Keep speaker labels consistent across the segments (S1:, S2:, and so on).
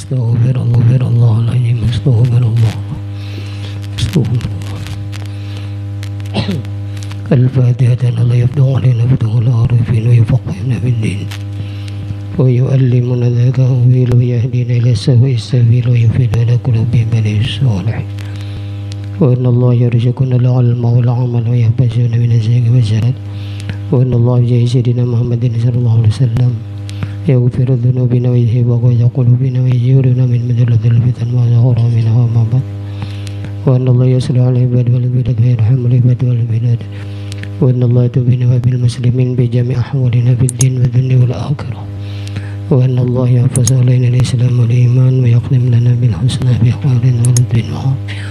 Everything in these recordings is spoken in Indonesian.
S1: Astaghfirullahaladzim. Astaghfirullah. الفاتحة الله يفتح علينا فتح العارفين ويفقهنا في الدين ويؤلمنا ذاك التأويل ويهدينا إلى سواء السبيل ويفيدنا كل بعمل صالح وإن الله يرزقنا العلم والعمل ويحفظنا من الزيغ والزلل وإن الله جاء سيدنا محمد صلى الله عليه وسلم يغفر ذنوبنا ويذهب غيظ قلوبنا ويجيرنا من مذلة الفتن ما ظهر منها وما بطن وأن الله يصلح على العباد والبلاد ويرحم العباد والبلاد وأن الله يتوبنا وبالمسلمين بجميع أحوالنا في الدين والدنيا والآخرة وأن الله يحفظ علينا الإسلام والإيمان ويقدم لنا بالحسنى في أحوالنا والدين وعافية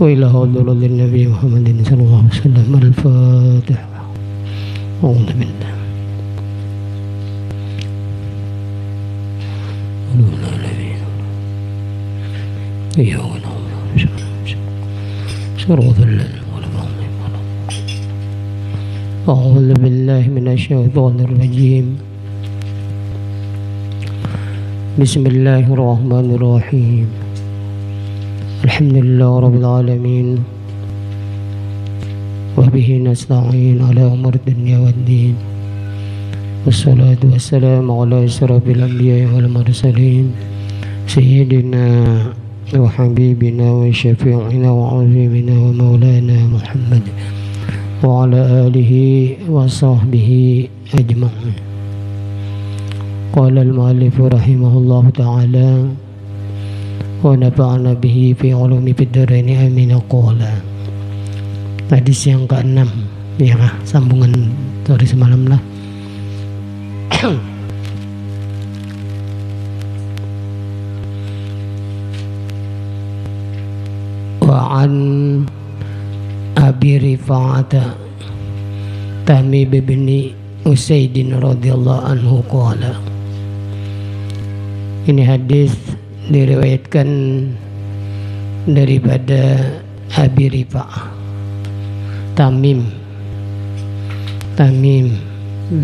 S1: وإلى حضرة النبي محمد صلى الله عليه وسلم الفاتحة أعوذ بالله أعوذ بالله من الشيطان الرجيم بسم الله الرحمن الرحيم الحمد لله رب العالمين وبه نستعين على أمور الدنيا والدين والصلاة والسلام على أشرف الأنبياء والمرسلين سيدنا وحبيبنا وشفيعنا وعظيمنا ومولانا محمد وعلى آله وصحبه أجمعين. قال المؤلف رحمه الله تعالى ونفعنا به في علوم الدارين آمين. قال hadis yang ke-6 ya, sambungan dari semalam lah. Wa'an Abi Rifa'ata Tamim bin Usaidin radhiyallahu anhu qala. Ini hadis diriwayatkan daripada Abi Rifa'ah Tamim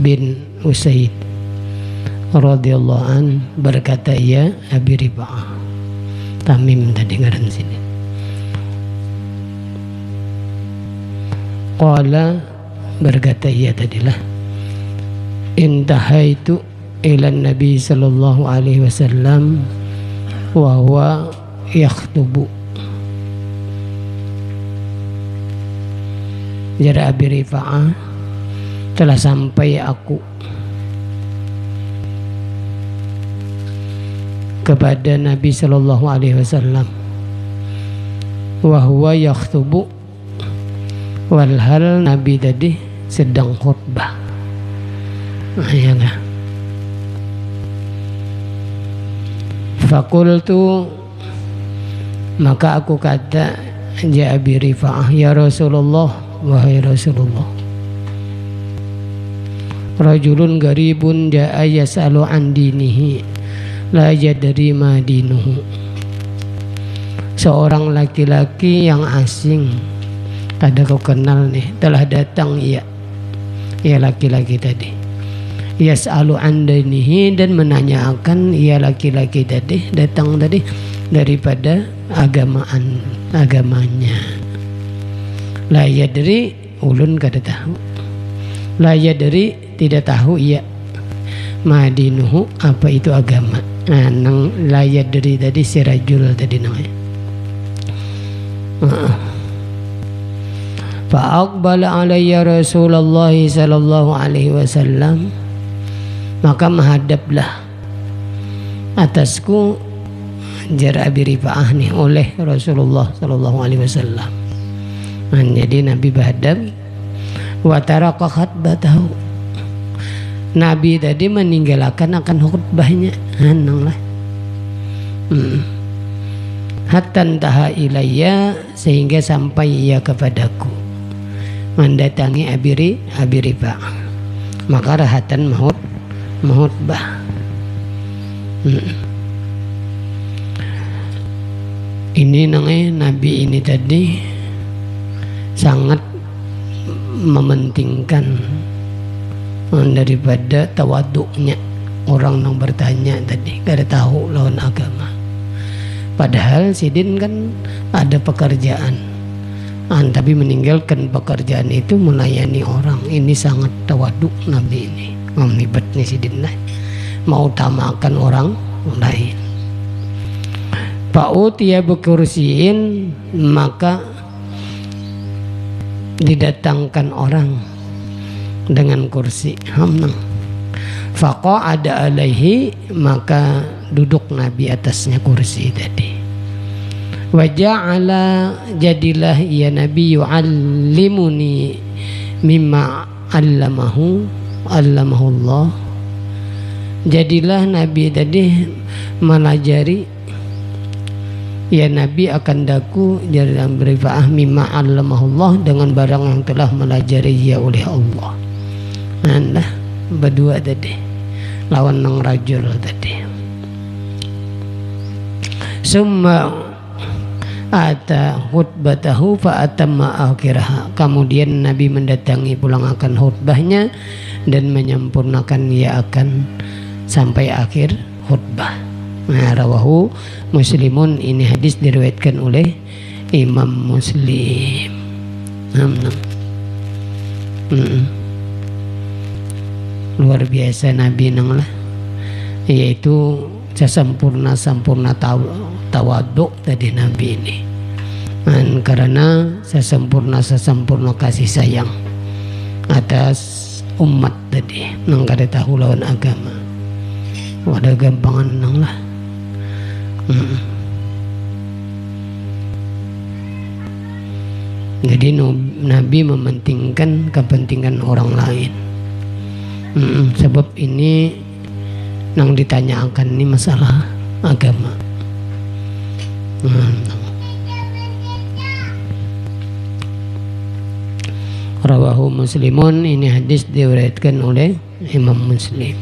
S1: bin Usaid radhiyallahu an berkata, ya Abi Rifa'ah Tamim tadi ngaran sini. Qala berkata ia tadilah, intahaitu ila Nabi sallallahu alaihi wasallam wa huwa yakhtubu. Jadi Abi Rifa'ah telah sampai aku kepada Nabi sallallahu alaihi wasallam wa huwa yakhtubu, walhal Nabi tadi sedang khutbah. Ya enggak? Fakultu, maka aku kata, ya Abi Rifa'ah, ya Rasulullah, wahai Rasulullah, rajulun garibun ja'a yas'alu an dinihi la yadri ma dinuhu. Seorang laki-laki yang asing, ada kau kenal nih, telah datang ya laki-laki tadi, yas'alu an dinihi, dan menanyakan ya laki-laki tadi, datang tadi daripada agamanya. La yadri, ulun kada tahu, la yadri tidak tahu ya madinuhu, apa itu agama. Nang la yadri tadi sirajul tadi namanya. Fa'aqbala alayya Rasulullah sallallahu alaihi wasallam, maka menghadaplah atasku jar Abi Rifa'ah nih oleh Rasulullah sallallahu alaihi wasallam. Jadi Nabi berhadap, wa taraka khutbatahu, Nabi tadi meninggalkan akan khutbahnya, lah. Hatta taha ilayya, sehingga sampai ia kepadaku, mendatangi Abi Rifa'ah, maka rahatan mahutbah. Ini namanya Nabi ini tadi sangat mementingkan daripada tawaduknya orang yang bertanya tadi, gak ada tahu lawan agama. Padahal Sidin kan ada pekerjaan, tapi meninggalkan pekerjaan itu melayani orang. Ini sangat tawaduk Nabi ini. Omnibat nih Sidin lah, mau utamakan orang lain. Fa'utiya bikursiin, maka didatangkan orang dengan kursi. Faqa'ada alaihi, maka duduk Nabi atasnya kursi tadi. Wa ja'ala, jadilah ya Nabi yu'allimuni mimma allamahu Allah. Jadilah Nabi tadi melajari, ya Nabi akan daku dalam berifa'ah mimma allamahu Allah, dengan barang yang telah melajari ya oleh Allah. Nah, berdua tadi lawan nang rajul tadi. Summa ata khutbatahu fa atamma akhiraha, kemudian Nabi mendatangi pulang akan khutbahnya dan menyempurnakan ia akan sampai akhir khutbah. Nah, rawahu Muslimun, ini hadis diriwayatkan oleh Imam Muslim. Luar biasa Nabi nang lah, yaitu sempurna tawaduk tadi Nabi ini. Dan karena sempurna kasih sayang atas umat tadi, nang kada tahu lawan agama. Wadah gampangan nang lah. Jadi Nabi mementingkan kepentingan orang lain. Sebab ini nang ditanyakan ini masalah agama. Rawahu Muslimun, ini hadis diriwayatkan oleh Imam Muslim.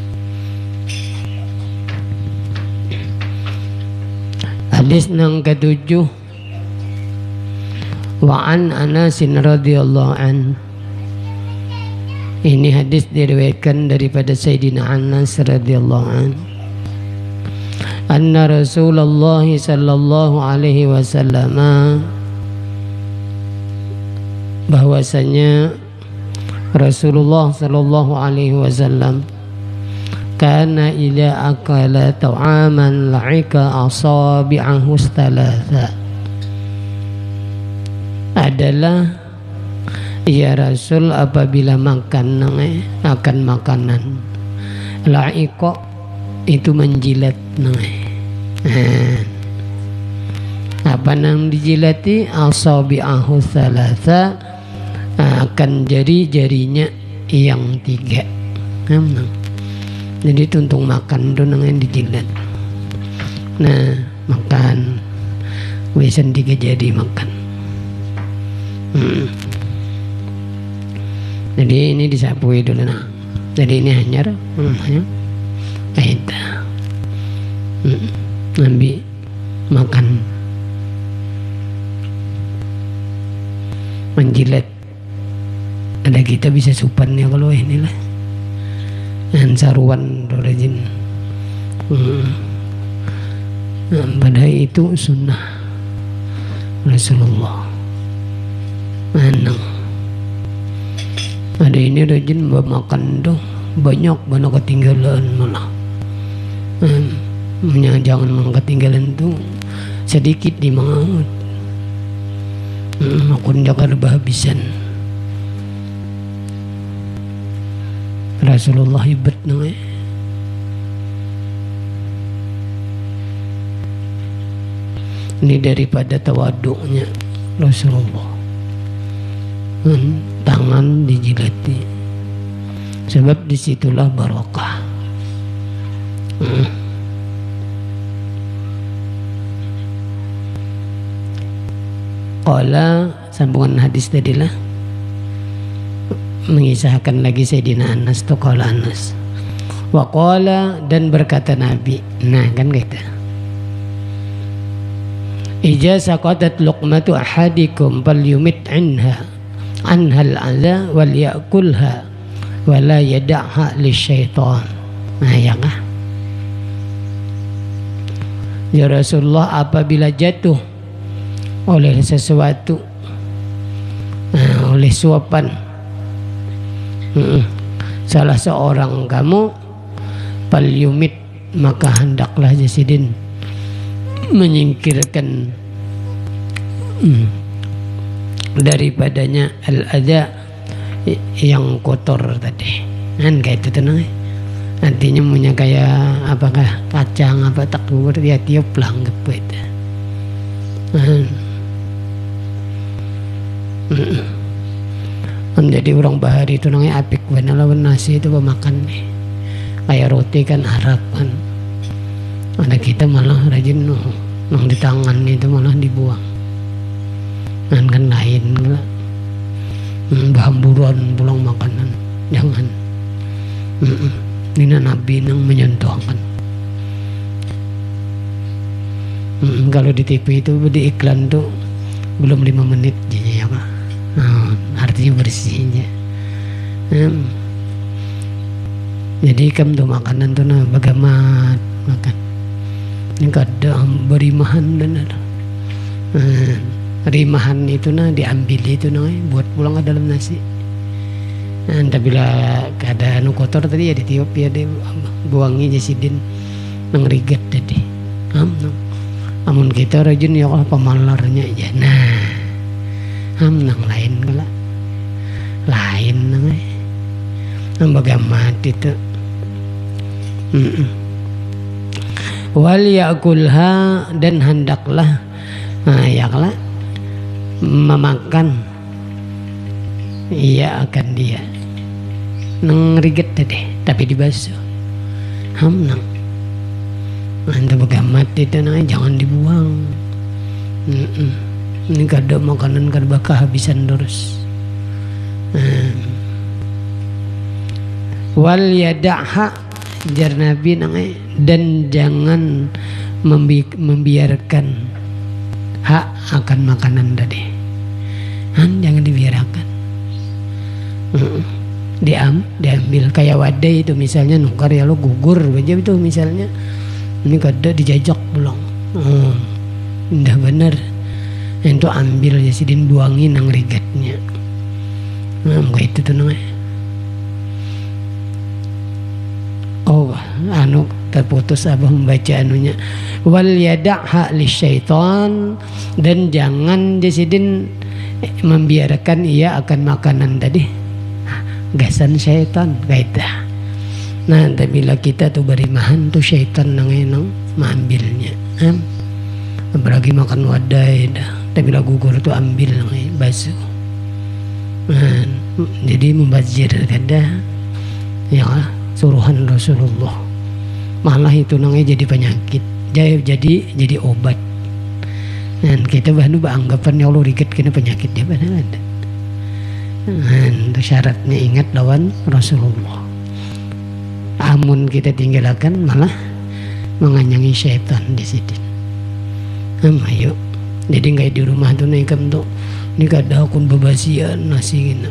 S1: Hadis nang ketujuh, wa an Anas radhiyallahu an. Ini hadis diriwayatkan daripada Sayyidina Anas radhiyallahu an. Anna Rasulullah sallallahu alaihi wasallam, bahwasanya Rasulullah sallallahu alaihi wasallam kana ila akala ta'aman la'ika asabi'ahu thalatha, adalah ya Rasul apabila makan akan makanan, la'ika itu menjilat apa nang dijilati, asabi'ahu thalatha, akan jari-jarinya yang 3. Jadi tuntung makan itu nang dijilat. Nah, makan wesan 3 jari makan. Jadi ini disapui dulu nah. Jadi ini hanyar kita Nabi makan menjilat. Ada kita bisa supannya kalau inilah dan saruan rajin. Padahal itu sunnah Rasulullah. Manang ada ini rajin makan tuh banyak mana ketinggalan malah. Jangan ketinggalan tuh sedikit dimangut. Aku jaga berhabisan. Rasulullah hebat nang ini daripada tawaduknya Rasulullah. Tangan dijilati, sebab disitulah barokah. Qala, sambungan hadis tadilah mengisahkan lagi Sayyidina Anas tu. Qala Anas wa qala, dan berkata Nabi, nah kan kita, ija saqatat luqmatu ahadikum falyumit anhal adha wal yakulha wa la yada'ha lisyaitan. Nah ya kah, Ya Rasulullah, apabila jatuh oleh sesuatu, oleh suapan salah seorang kamu, falyumit, maka hendaklah Jasidin menyingkirkan daripadanya al-adha yang kotor tadi. Kan kayak itu tenang. Artinya punya kayak apakah kacang apa tak kubur dia tiup lah anggap itu. Menjadi orang Bahari itu namanya apik benar lawan nasi itu pemakan nih. Kayak roti kan Arab kan. Ada kita malah rajin nong di tangan itu malah dibuang. Kan lain lah. Bahamburan pulang makanan jangan. Ini Nabi yang menyentuhkan. Kalau di TV itu di iklan tuh belum 5 menit ya Pak. Artinya bersihnya. Jadi kam tuh makanan tuh bagaimana makan. Ini kadang berimahan benar. Rimahan itu diambil itu buat pulang ke dalam nasi. Tapi bila keadaan kotor tadi ya ditiup ya buangi Jasidin ngeriget tadi. Amun kita rajin ya Allah pemalarnya aja. Nang lain kala. Lain bagaimana itu. Wal yakulha, dan hendaklah yaklah memakan ia akan dia ngeriget tadi tapi dibasuh nang anda bagamat itu jangan dibuang. Ini kada makanan kada bakal habisan terus. Wal yada'ha, jar Nabi dan jangan membiarkan hak akan makanan tadi. Jangan dibiarkan. Diambil kayak wadai itu misalnya nukar ya lo gugur aja itu misalnya ini kada dijajak pulang. Indah bener itu ambil Jasidin buangin nang rigatnya. Kayak itu tuh terputus abah membaca anunya. Wal yada'ha lisyaitan, dan jangan Jasidin membiarkan ia akan makanan tadi gasan syaitan kaita. Bila kita tuh berimahan tuh syaitan nang mengambilnya. Apalagi makan wadai dah. Tapi bila gugur tuh ambil basuh. Jadi membazir kada ya suruhan Rasulullah. Malah itu jadi penyakit. Jadi obat. Dan kita baru beranggapan ya Allah rikit kena penyakit dia padahal ada. Itu syaratnya ingat lawan Rasulullah. Amun kita tinggalkan malah menganyangi syaitan di situ. Ayo. Jadi kayak di rumah tuh naikam tuh ini kada akun babasian nasi gini.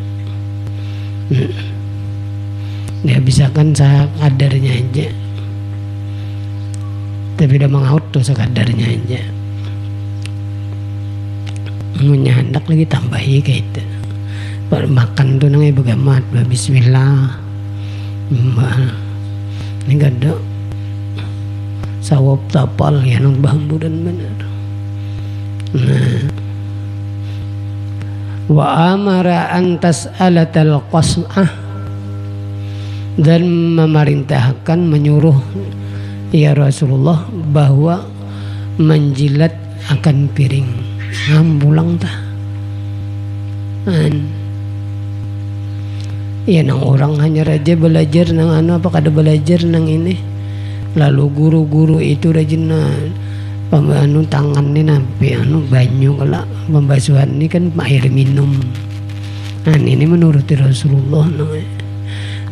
S1: Dia bisa kan sekadarnya aja. Tapi udah mengaut tuh sekadarnya aja. Punya hendak lagi tambahi kayak itu. Makan tuh namanya begamat, bismillah. Ini gak ada sawap tapal ya nang bahamburan benar. Wa amara an tas'alatal qas'ah, dan memerintahkan menyuruh ya Rasulullah bahwa menjilat akan piring. Pulang tah. Ya nang orang hanya raja belajar nang apa kada belajar nang ini. Lalu guru-guru itu rajin tangan ni nampi banyu kala pembasuhan ni kan air minum. Ini menurut Rasulullah.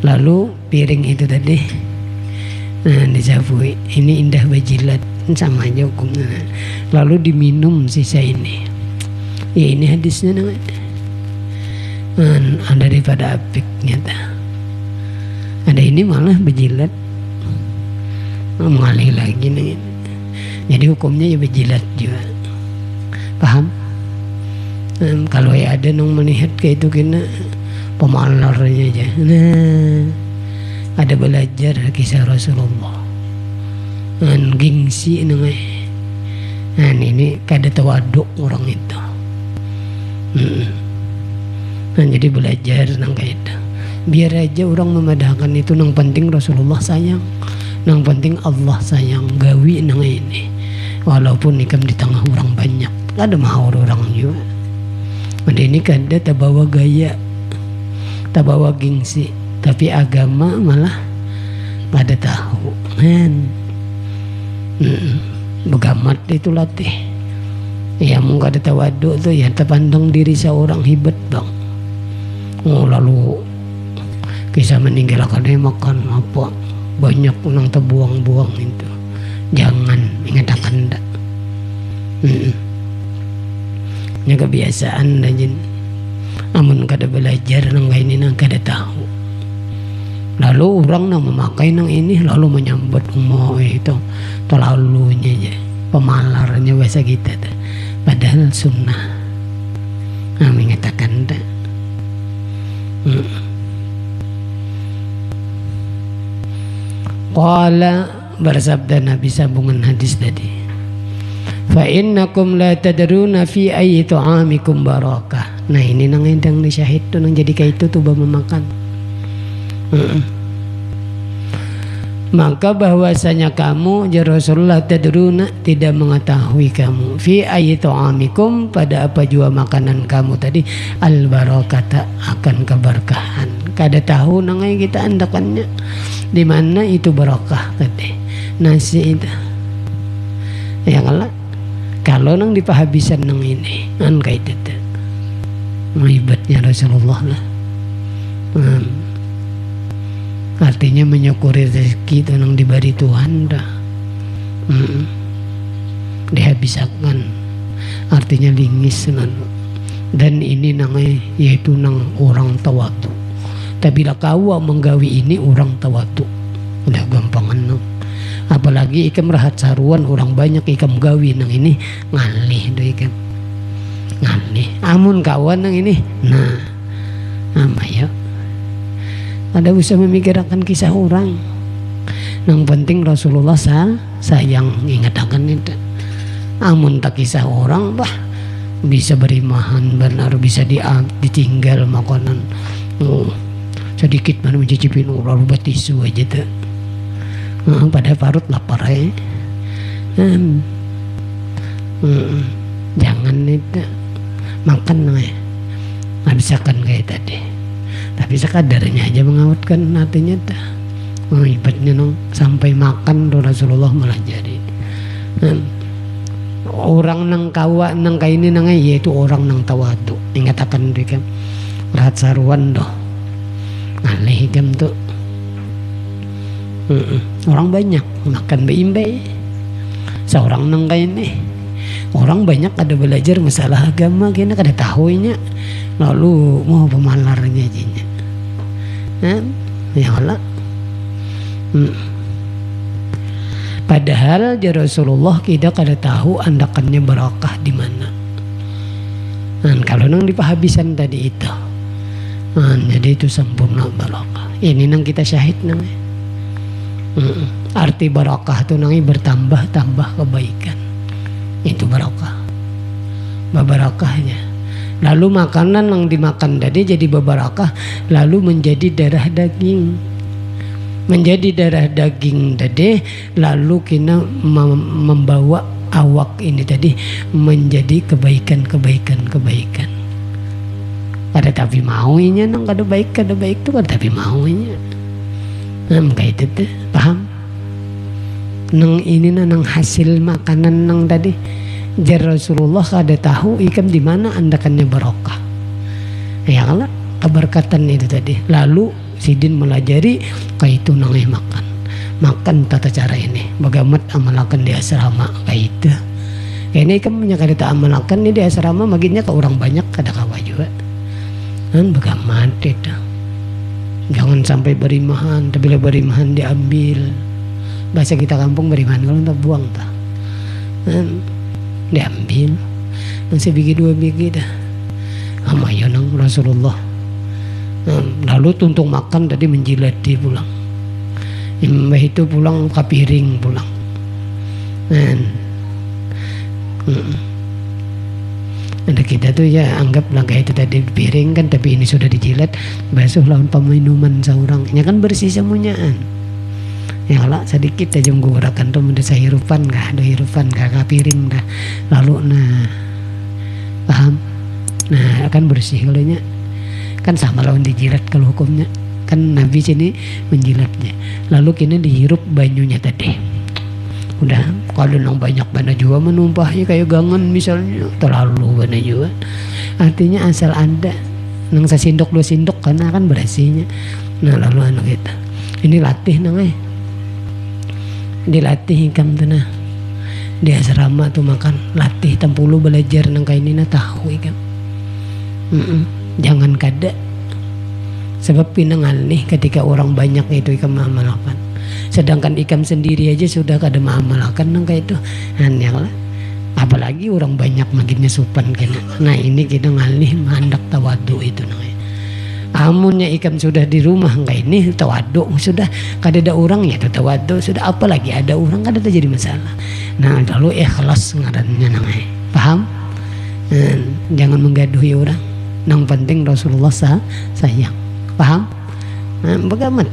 S1: Lalu piring itu tadi disabui. Ini indah bajilat sama aja hukumnya. Lalu diminum sisa ini. Ya ini hadisnya ada daripada apik nyata. Ada ini malah bajilat mengalih lagi nih. Jadi hukumnya ya berjilat juga. Paham? Kalau ada yang melihat kayak itu kena pemalarnya aja. Nah, ada belajar kisah Rasulullah. Gengsi nengai. Nah ini kada tawaduk orang itu. Nah jadi belajar nang kayak itu. Biar aja orang memadahkan itu, nang penting Rasulullah sayang, nang penting Allah sayang, gawi nang ini. Walaupun nikam di tengah orang banyak, ada mau orang juga. Ada ini kada tabawa gaya, tabawa gengsi, tapi agama malah kada tahu. Begamat itu latih. Ya mungkin ada tawaduk tuh ya terpandang diri seorang hebat bang. Oh lalu kisah meninggalkan dia makan apa banyak nang terbuang-buang itu. Jangan ingatkan dah. Nya kebiasaan dah jin. Amun kada belajar nang ini nang kada tahu. Lalu orang nang memakai nang ini lalu menyambut umur itu terlalunya aja pemalarnya bahasa kita tuh. Padahal sunnah. Nah mengatakan tak. Qala bersabda Nabi sambungan hadis tadi. Fa innakum la tadruna fi ayyi ta'amikum barakah. Nah ini nang endang di syahid tuh nang jadi kayak itu tuh memakan. Maka bahwasanya kamu ya Rasulullah tadruna tidak mengetahui kamu fi ayyi ta'amikum pada apa jua makanan kamu tadi al barakata akan keberkahan. Kada tahu nangai kita andakannya di mana itu barakah tadi nasi itu. Ya kalau nang dipahabisan nang ini kan kayak itu. Hebatnya Rasulullah lah. Artinya menyukuri rezeki itu nang diberi Tuhan dah. Dihabiskan. Artinya lingis nan. Dan ini nang yaitu nang orang tawadu. Tapi lah kau menggawi ini orang tawadu. Udah gampangan nang. Apalagi ikam rahat saruan orang banyak ikam gawi nang ini ngalih do ikam. Ngalih. Amun kawan nang ini. Nah. Amaya. Ada bisa memikirkan kisah orang. Yang penting Rasulullah sayang ingatkan itu. Amun tak kisah orang bah bisa berimahan benar bisa ditinggal makanan. Sedikit mana mencicipin lalu batisu aja tuh. Pada parut lapar ya. Jangan itu makan ya. Nggak bisakan kayak tadi. Tapi sekadarnya aja mengawetkan hatinya dah. Ibaratnya nong sampai makan Rasulullah malah jadi. Orang nang kawa nang kaini nang yaitu orang nang tawadu. Ingatakan mereka rahat saruan doh. Ngalih jam tuh. Orang banyak makan beimbe. Seorang nang kaini. Orang banyak ada belajar masalah agama kena kada tahunya. Lalu mau pemalarnya aja. Ya Allah. Padahal ya Rasulullah kita kada tahu andakannya barakah di mana. Kalau nang dipahabisan tadi itu. Jadi itu sempurna barakah. Ini nang kita syahid nang. Arti barakah itu nang bertambah-tambah kebaikan. Itu barakah. Barakahnya. Lalu makanan yang dimakan tadi jadi berbarakah, lalu menjadi darah daging. Menjadi darah daging tadi, lalu kita membawa awak ini tadi menjadi kebaikan. Kada tapi maunya nang kada baik tu kada tapi maunya. Kayak itu tuh, paham? Nang ini nang hasil makanan nang tadi. Jar Rasulullah kada tahu ikam di mana andakannya barokah. Ya Allah, keberkatan itu tadi. Lalu Sidin melajari kayak itu nangai makan tata cara ini. Bagaimana amalakan di asrama kayak itu. Ini ikam kada tak amalakan ini di asrama maginya ke orang banyak kada kawa juga. Bagaimana itu. Jangan sampai berimahan, tapi berimahan diambil. Bahasa kita kampung berimahan kalau tak buang tak. diambil masih bigi 2 bigi dah amaya nang Rasulullah. Lalu tuntung makan tadi menjilati pulang. Mbah itu pulang ke piring pulang. Ada kita tuh ya anggap langkah itu tadi piring kan, tapi ini sudah dijilat basuh lawan peminuman seorangnya kan bersih semuanyaan. Ya lah sedikit aja menggurakan tuh mendesak hirupan kah, ada hirupan kah piring dah. Lalu paham? Nah akan bersih kalau nya kan sama lawan dijilat kalau hukumnya kan Nabi sini menjilatnya. Lalu kini dihirup banyunya tadi. Udah kalau nang banyak bana juga menumpahnya kayak gangan misalnya terlalu bana juga. Artinya asal ada nang sasindok 2 sindok karena akan bersihnya. Nah lalu anak kita ini latih nang dilatih ikam tanah di asrama tuh makan latih tampulu belajar nang kain ini tahu ikam. Jangan kada sebab pinangal nih ketika orang banyak itu ikam mengamalkan, sedangkan ikam sendiri aja sudah kada mengamalkan nang kayak itu hanya lah apalagi orang banyak makinnya supan kena. Nah ini kita ngalih mandak tawadu itu nang amunnya ikam sudah di rumah enggak ini tawadu sudah kada ada orang ya tawadu sudah apalagi ada orang kada terjadi masalah. Nah lalu ikhlas ngarannya nang paham. Jangan menggaduhi orang nang penting Rasulullah sayang paham. Bagaimana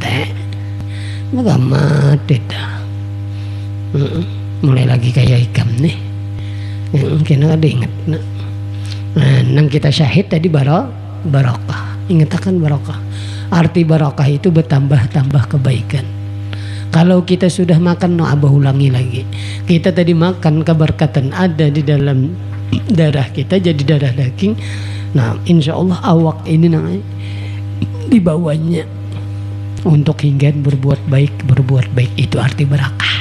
S1: tidak mulai lagi kayak ikam nih kena ada ingat nang kita syahid tadi barakah. Ingatkan barakah. Arti barakah itu bertambah-tambah kebaikan. Kalau kita sudah makan abah ulangi lagi. Kita tadi makan keberkatan ada di dalam darah kita jadi darah daging. Nah, insya Allah awak ini dibawanya untuk hingga berbuat baik itu arti barakah.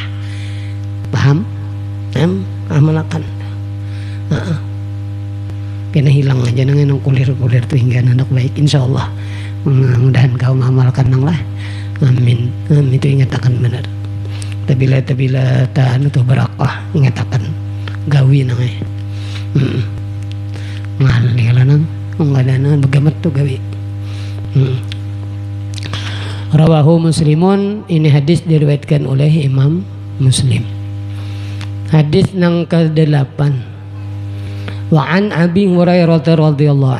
S1: Paham? Amalkan. Kena hilang aja nang kulir tuh hingga anak baik insyaallah. Mudah-mudahan kau mengamalkan nang lah. Amin. Itu ingat akan benar. Tabila tahan itu barakah ingat akan gawi nang ngalih lah nang ngadana begamat tuh gawi. Rawahu Muslimun, ini hadis diriwayatkan oleh Imam Muslim. Hadis nang ke-8. Wa an Abi Hurairah radhiyallahu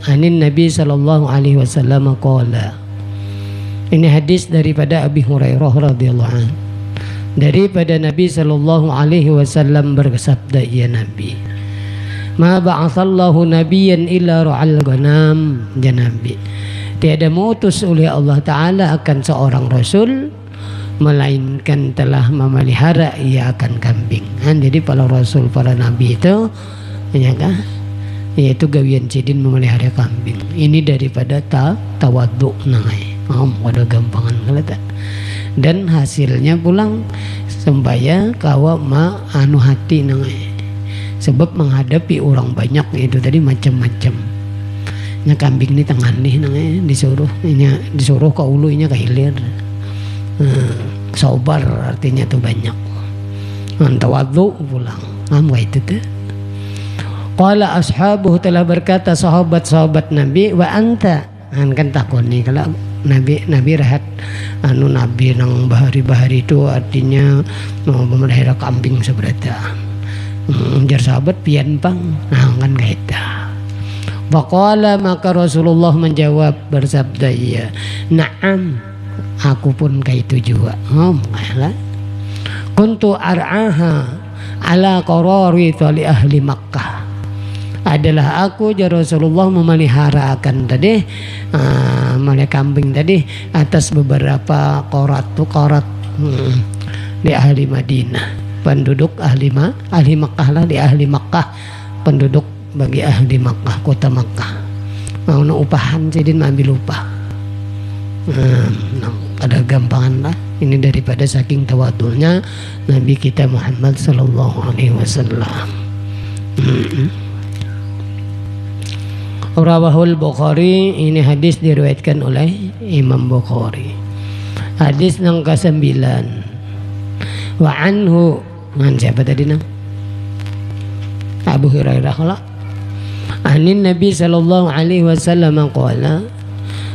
S1: anin Nabi sallallahu alaihi wasallam qala. Ini hadis daripada Abi Hurairah radhiyallahu an. Daripada Nabi sallallahu alaihi wasallam bersabda ya Nabi. Ma ba'atsallahu nabiyyan illa ra'al ghanam, ya Nabi. Tiada mengutus oleh Allah taala akan seorang rasul melainkan telah memelihara ia akan kambing. Jadi para rasul para nabi itu yaitu gawian cidin memelihara kambing. Ini daripada tawadhu nangai. Ada gampangan kelihatan. Dan hasilnya pulang sembaya kawa anu hati nangai. Sebab menghadapi orang banyak itu tadi macam-macam. Nya kambing ini tangan nih nangai disuruh ke ulu nya ke hilir. Sabar artinya tuh banyak. Tawadhu pulang. Itu tuh. Qala ashabuhu telah berkata sahabat-sahabat Nabi wa anta kan takon nih kalau Nabi rahat Nabi nang bahari-bahari itu artinya memelihara kambing seberata jar sahabat pian pang kan kaita. Faqala maka Rasulullah menjawab bersabda ya na'am aku pun kaitu juga. Kuntu ar'aha ala qarari li ahli Makkah. Adalah aku ya Rasulullah memelihara akan tadi melihara kambing tadi atas beberapa korat di ahli Madinah, penduduk ahli Makkah lah, di ahli Makkah penduduk bagi ahli Makkah, kota Makkah. Mau upahan jadi ambil upah. Ada gampangan lah. Ini daripada saking tawadhunya Nabi kita Muhammad sallallahu alaihi wasallam. Rawahul Bukhari, ini hadis diriwayatkan oleh Imam Bukhari. Hadis yang ke-9. Wa anhu, siapa tadi nang? Abu Hurairah lah. Anin Nabi sallallahu alaihi wasallam qala,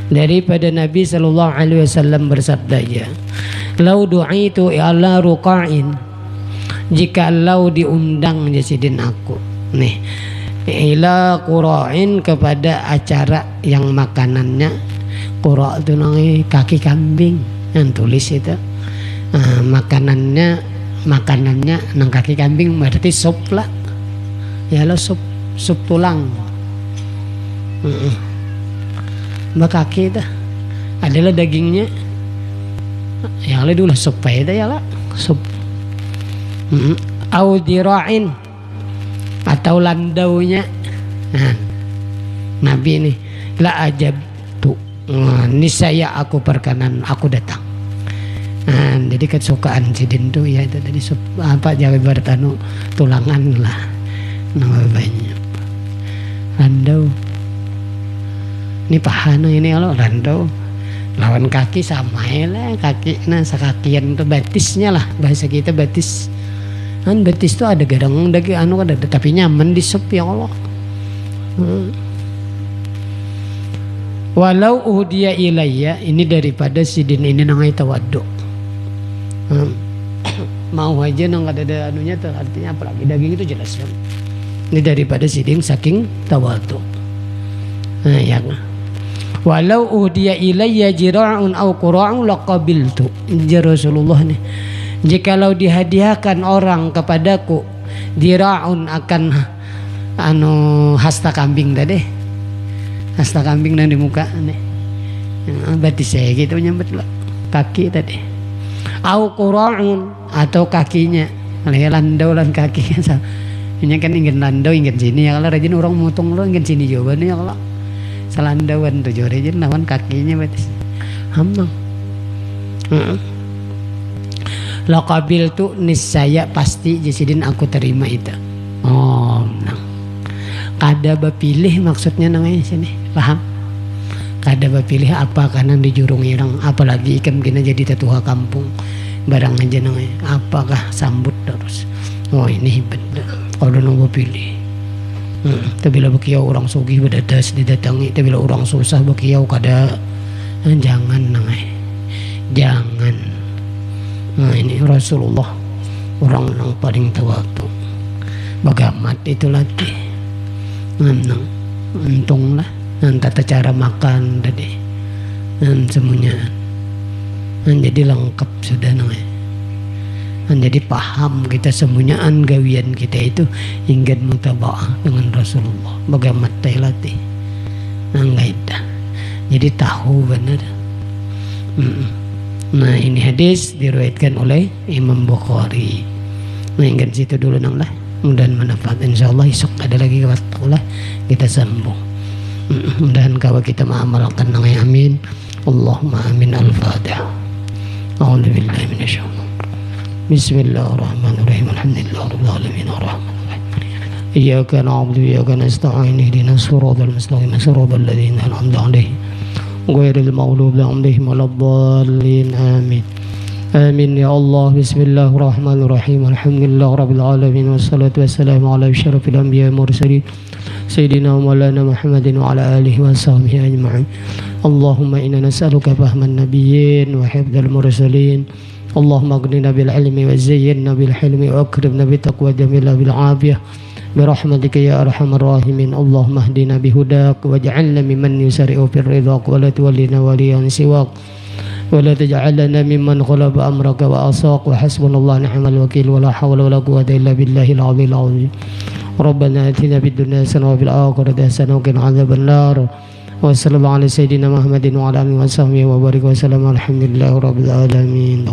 S1: daripada Nabi sallallahu alaihi wasallam bersabda, ya, lau du'itu ila ruqa'in, jika lau diundang jasidin aku nih ila qura'in, kepada acara yang makanannya qura' itu namanya kaki kambing, yang tulis itu makanannya nang kaki kambing, berarti sup lah ya, lo sup tulang mbak kaki itu adalah dagingnya, yang lain dulu sup itu ya lah sup. Au dira'in, atau landaunya. Nah, Nabi ini la ajab tu, niscaya aku perkenan, aku datang. Nah, jadi kesukaan sidin tu ya itu tadi sup apa jawa bertanu tulangan lah, nama banyak landau. Ini pahana ini kalau landau lawan kaki sama lah, kaki nah sekakian tuh batisnya lah, bahasa kita batis. Kan batis tuh ada gadang daging anu kan ada, tapi nyaman di sup ya Allah. Walau uhdiya ilayya, ini daripada sidin ini nangai tawaddu. Mau aja nang ada anunya tuh, artinya apalagi daging itu jelas kan. Ini daripada sidin saking tawaddu. Nah, ya. Walau uhdiya ilayya jira'un aw qura'un laqabiltu. Inja Rasulullah nih, jikalau dihadiahkan orang kepadaku dira'un, akan anu hasta kambing tadi, hasta kambing nang di muka nih, berarti saya gitu nyambut lah kaki tadi, aw qura'un, atau kakinya landau lan kakinya. Ini kan ingin landau ingin sini ya, kalau rajin orang motong lo ingin sini jawabannya ya, kalau selandauan tuh jorejin lawan kakinya berarti hamang. Laqabil tu niscaya pasti jasidin aku terima itu. Oh, nang kada bapilih maksudnya nangnya sini, paham? Kada bapilih apa karena di jurung irang, apalagi ikan kena jadi tetua kampung barang aja nangnya, apakah sambut terus. Oh ini benar kalau nang bapilih. Bila bekiau orang sugih berdadas didatangi, bila orang susah bekiau kada, jangan nangai, jangan. Nah ini Rasulullah orang yang paling tawadhu, bagamat itu latih, untung lah, tata cara makan tadi, semuanya, jadi lengkap sudah nangai. Jadi paham kita semuanyaan gawian kita itu ingin mutaba'ah dengan Rasulullah, bagaimana latih ngaidah, jadi tahu benar. Nah ini hadis diriwayatkan oleh Imam Bukhari. Nah ingin situ dulu nang lah, mudah manfaat. Insyaallah esok ada lagi waktu lah kita sambung. Mudahan kalau kita mengamalkan nang amin. Allahumma amin. Al-Fatihah. A'udzubillahi minasyaitonir. Bismillahirrahmanirrahim. Alhamdulillahirabbil alamin arrahmanirrahim. Iyyaka na'budu wa iyyaka nasta'in. Ihdinas siratal mustaqim, siratal ladzina an'amta 'alaihim ghairil maghdubi 'alaihim waladdallin. Amin. Amin ya Allah. Bismillahirrahmanirrahim. Alhamdulillahirabbil alamin wassalatu wassalamu ala asyrafil anbiya'i wal mursalin sayyidina wa maulana Muhammadin wa ala alihi wa sahbihi ajma'in. Allahumma inna nas'aluka fahman nabiyyin wa hifdzal mursalin. اللهم اغننا بالعلم وزينا بالحلم واكرمنا بالتقوى وجملنا بالعافية برحمتك يا أرحم الراحمين. اللهم اهدنا بهداك واجعلنا ممن يسارع في الرضا ولا تولنا وليا سواك ولا تجعلنا ممن غلب أمرك وأصاك وحسبنا الله نعم الوكيل ولا حول ولا قوة إلا بالله العلي العظيم. ربنا آتنا في الدنيا حسنة وفي الآخرة حسنة وقنا عذاب النار. وصلى الله على سيدنا محمد وعلى آله وصحبه وبارك وسلم. الحمد لله رب العالمين.